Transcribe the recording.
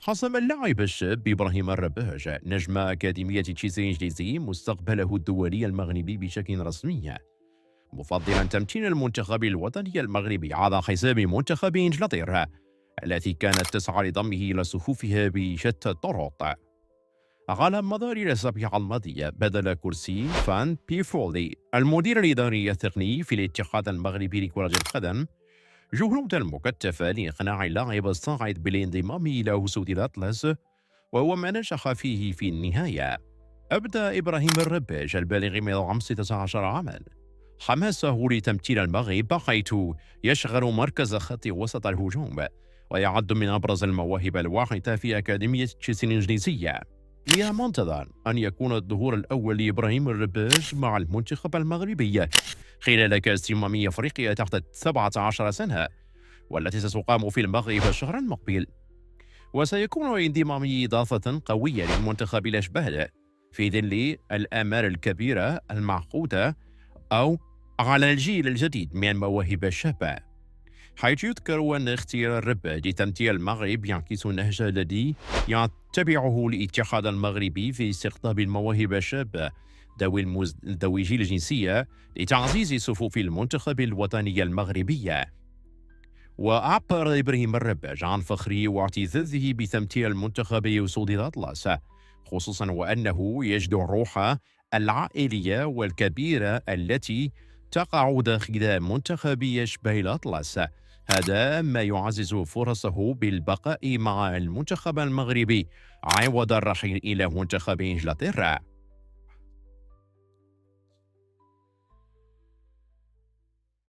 حسم اللاعب الشاب إبراهيم الرباج نجم أكاديمية تشيلسي الإنجليزي مستقبله الدولي المغربي بشكل رسمي، مفضلا تمكين المنتخب الوطني المغربي على حساب منتخب إنجلترا التي كانت تسعى لضمه إلى صفوفها بشتى الطرق. على مدار الأسابيع الماضية بدل كرسي فان بيفولي المدير الإداري التقني في الاتحاد المغربي لكرة القدم جهود مكثفة لإقناع اللاعب الصاعد بالانضمام إلى أسود الأطلس، وهو ما نجح فيه في النهاية. أبدى إبراهيم الرباج البالغ من العمر 16 عاما حماسه لتمثيل المغرب، حيث يشغل مركز خط وسط الهجوم ويعد من أبرز المواهب الواعدة في أكاديمية تشيلسي الإنجليزية. من المنتظر أن يكون الظهور الأول لإبراهيم الرباج مع المنتخب المغربي خلال كأس أفريقيا تحت 17 سنة، والتي ستقام في المغرب الشهر المقبل، وسيكون انضمامه إضافة قوية للمنتخب الأشبال في ظل الآمال الكبيرة المعقودة أو على الجيل الجديد من المواهب الشابة. حيث يذكر أن اختيار الرباج لتمثيل المغرب يعكس النهج الذي يتبعه الاتحاد المغربي في استقطاب المواهب الشابة ذوي جيل الجنسية لتعزيز صفوف المنتخب الوطني المغربي. وعبر إبراهيم الرباج عن فخره واعتزازه بتمثيل المنتخب أسود الأطلس، خصوصا وأنه يجد الروح العائلية والكبيرة التي تقع داخل منتخب أشبال الأطلس. هذا ما يعزز فرصه بالبقاء مع المنتخب المغربي عوض الرحيل إلى منتخب إنجلترا.